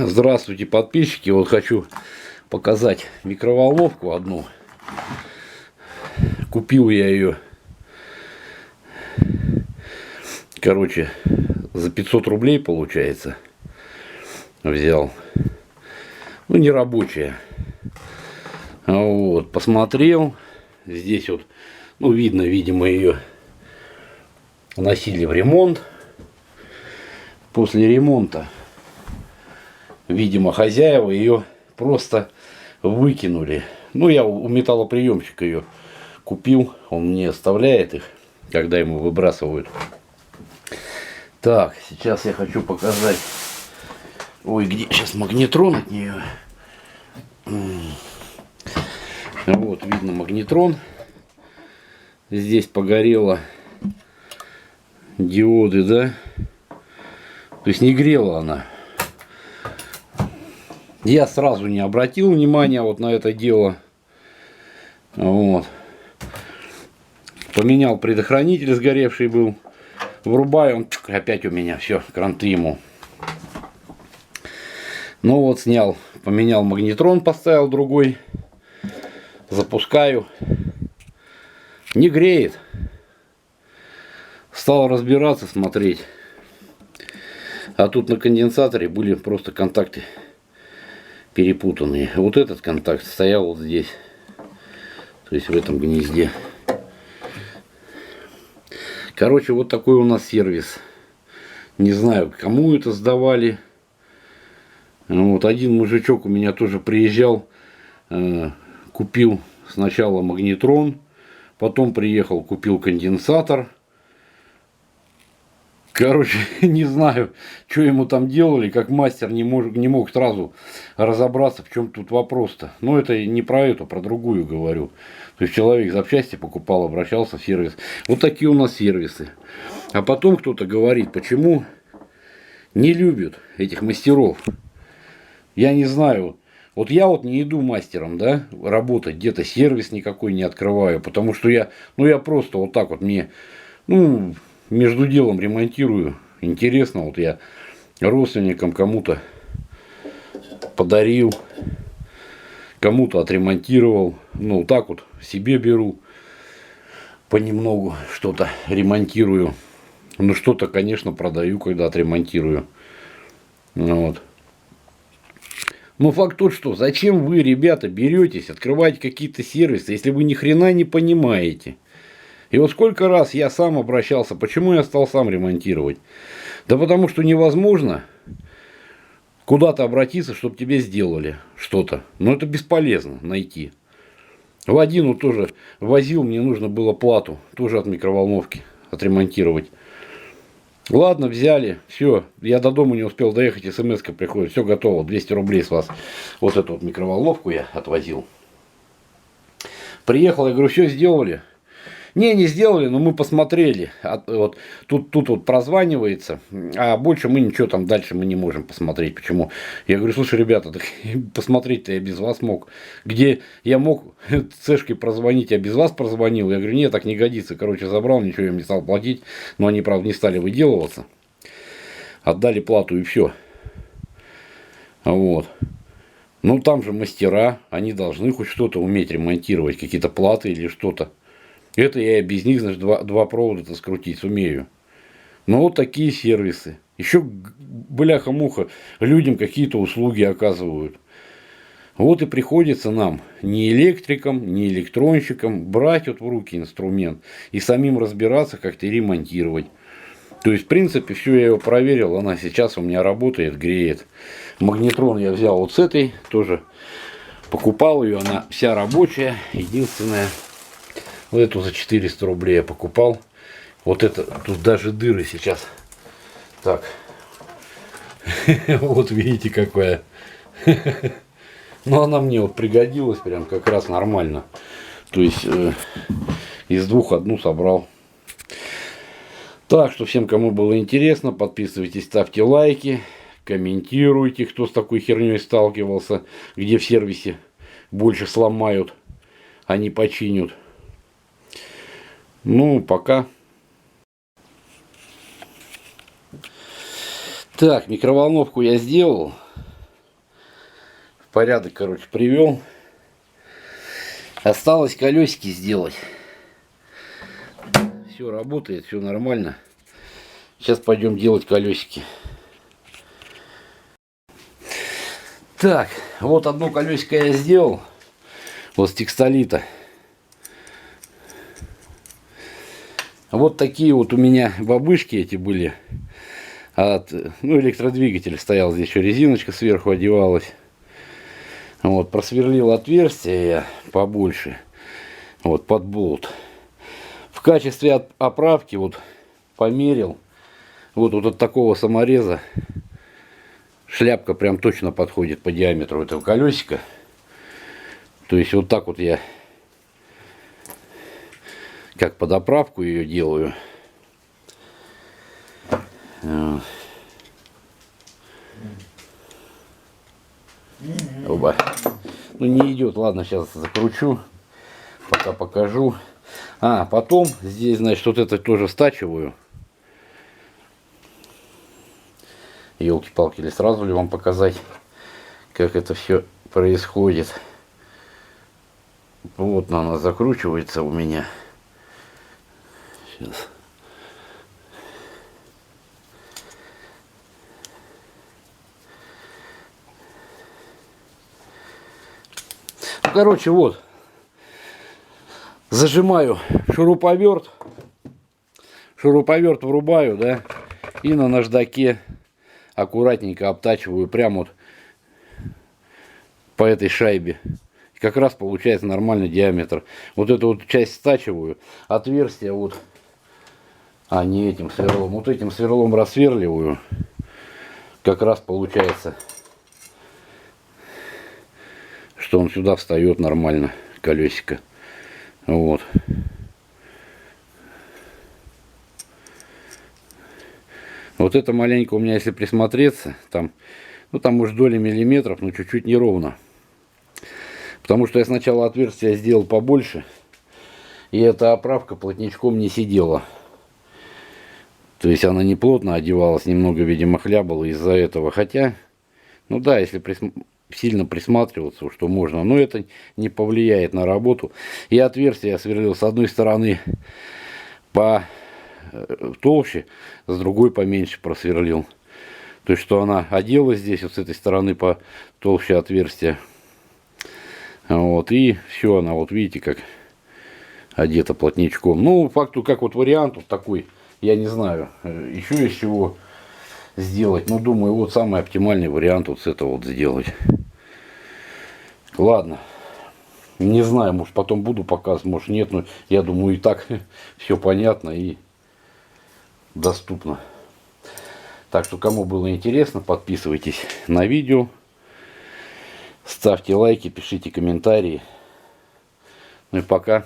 Здравствуйте, подписчики. Вот хочу показать микроволновку одну. Купил я ее, короче, за 500 рублей, получается. Взял. Ну, не рабочая. Вот, посмотрел. Здесь вот, ну, видно, видимо, ее носили в ремонт. После ремонта, видимо, хозяева ее просто выкинули. Ну, я у металлоприемщика ее купил, он мне оставляет их, когда ему выбрасывают. Так, сейчас я хочу показать. Ой, где сейчас магнетрон от нее. Вот, видно магнетрон. Здесь погорело диоды, да? То есть не грела она. Я сразу не обратил внимания вот на это дело. Вот. Поменял предохранитель, сгоревший был. Врубаю, он опять у меня все, кранты ему. Ну вот, снял, поменял магнетрон, поставил другой. Запускаю. Не греет. Стал разбираться, смотреть. А тут на конденсаторе были просто контакты перепутанные. Вот этот контакт стоял вот здесь. То есть в этом гнезде. Короче, вот такой у нас сервис. Не знаю, кому это сдавали. Вот один мужичок у меня тоже приезжал. Купил сначала магнетрон. Потом приехал, купил конденсатор. Короче, не знаю, что ему там делали, как мастер не мог сразу разобраться, в чем тут вопрос-то. Но это не про эту, про другую говорю. То есть человек запчасти покупал, обращался в сервис. Вот такие у нас сервисы. А потом кто-то говорит, почему не любят этих мастеров. Я не знаю. Вот я вот не иду мастером, да, работать, где-то сервис никакой не открываю, потому что я просто вот так вот мне, между делом ремонтирую. Интересно, вот я родственникам кому-то подарил, кому-то отремонтировал. Ну, так вот себе беру, понемногу что-то ремонтирую. Ну, что-то, конечно, продаю, когда отремонтирую. Вот. Но факт тот, что зачем вы, ребята, беретесь открывать какие-то сервисы, если вы ни хрена не понимаете. И вот сколько раз я сам обращался, почему я стал сам ремонтировать? Да потому что невозможно куда-то обратиться, чтобы тебе сделали что-то. Но это бесполезно найти. В один вот тоже возил, мне нужно было плату, тоже от микроволновки отремонтировать. Ладно, взяли, все, я до дома не успел доехать, смс-ка приходит, все готово, 200 рублей с вас. Вот эту вот микроволновку я отвозил. Приехал, я говорю, все сделали. Не сделали, но мы посмотрели. Вот, тут вот прозванивается, а больше мы ничего там дальше мы не можем посмотреть. Почему? Я говорю, слушай, ребята, так посмотреть-то я без вас мог. Где я мог цешкой прозвонить, я без вас прозвонил. Я говорю, нет, так не годится. Короче, забрал, ничего им не стал платить. Но они, правда, не стали выделываться. Отдали плату и все. Вот. Ну, там же мастера, они должны хоть что-то уметь ремонтировать, какие-то платы или что-то. Это я и без них, значит, два провода-то скрутить сумею. Но вот такие сервисы. Еще, бляха-муха, людям какие-то услуги оказывают. Вот и приходится нам, не электрикам, не электронщикам, брать вот в руки инструмент и самим разбираться, как-то ремонтировать. То есть, в принципе, все я его проверил, она сейчас у меня работает, греет. Магнетрон я взял вот с этой, тоже покупал ее, она вся рабочая, единственная. Вот эту за 400 рублей я покупал. Вот это, тут даже дыры сейчас. Так. Вот видите, какая. Но она мне вот пригодилась прям как раз нормально. То есть из двух одну собрал. Так что всем, кому было интересно, подписывайтесь, ставьте лайки, комментируйте, кто с такой херней сталкивался, где в сервисе больше сломают, а не починят. Ну, пока. Так, микроволновку я сделал. порядок, короче, привел. Осталось колесики сделать. Все работает, все нормально. Сейчас пойдем делать колесики. Так, вот одно колесико я сделал. Вот с текстолита. Вот такие вот у меня бабышки эти были. Ну, электродвигатель стоял, здесь еще резиночка сверху одевалась. Вот, просверлил отверстие я побольше. Вот, под болт. В качестве оправки вот померил. Вот от такого самореза шляпка прям точно подходит по диаметру этого колесика. То есть вот так вот я как под оправку ее делаю. Оба. Ну не идет, ладно, сейчас закручу, пока покажу. Потом здесь, значит, вот это тоже стачиваю. Елки-палки, или сразу ли вам показать, как это все происходит. Вот она закручивается у меня. Сейчас. Ну, короче, вот. Зажимаю шуруповерт. Шуруповерт врубаю, да. И на наждаке аккуратненько обтачиваю прямо вот по этой шайбе. Как раз получается нормальный диаметр. Вот эту вот часть стачиваю. Отверстие вот. Не этим сверлом. Вот этим сверлом рассверливаю. Как раз получается, что он сюда встает нормально, колесико. Вот. Вот это маленько у меня, если присмотреться, там, ну там может доли миллиметров, но чуть-чуть неровно. Потому что я сначала отверстие сделал побольше, и эта оправка плотничком не сидела. То есть она не плотно одевалась, немного, видимо, хлябала из-за этого. Хотя, ну да, если сильно присматриваться, что можно, но это не повлияет на работу. И отверстие я сверлил с одной стороны по толще, с другой поменьше просверлил. То есть, что она оделась здесь, вот с этой стороны по толще отверстия. Вот, и все, она, вот видите, как одета плотничком. Ну, факту, как вот вариант вот такой, я не знаю, еще из чего сделать. Но думаю, вот самый оптимальный вариант вот с этого вот сделать. Ладно. Не знаю, может потом буду показывать, может нет, но я думаю и так все понятно и доступно. Так что, кому было интересно, подписывайтесь на видео, ставьте лайки, пишите комментарии. Ну и пока.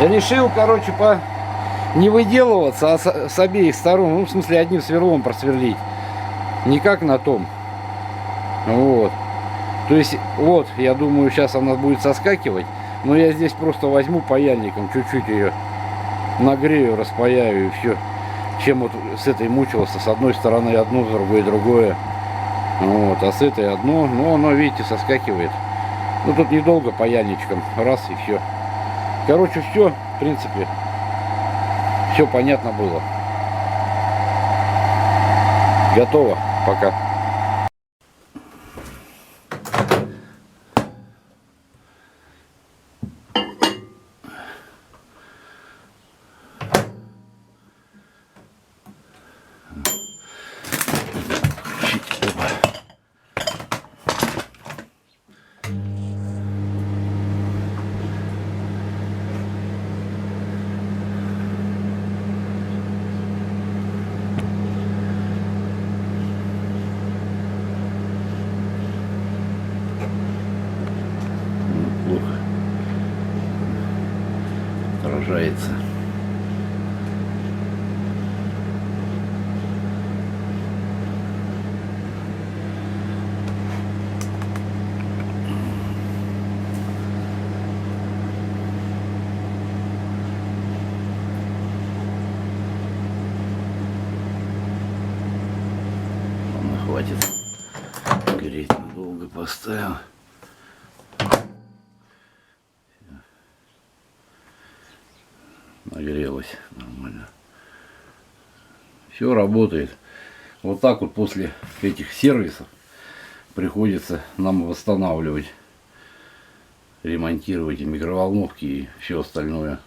Решил, короче, не выделываться, а с обеих сторон, ну, в смысле, одним сверлом просверлить. Никак на том. Вот. То есть, вот, я думаю, сейчас она будет соскакивать. Но я здесь просто возьму паяльником, чуть-чуть ее нагрею, распаяю и все. Чем вот с этой мучился, с одной стороны одно, с другой другое. Вот, а с этой одно, но оно, видите, соскакивает. Ну, тут недолго паяльничком, раз и все. Короче, все, в принципе, все понятно было. Готово, пока. Плохо отражается. Ладно, хватит греть, долго поставил. Нагрелась нормально. Все работает. Вот так вот после этих сервисов приходится нам восстанавливать, ремонтировать и микроволновки и все остальное.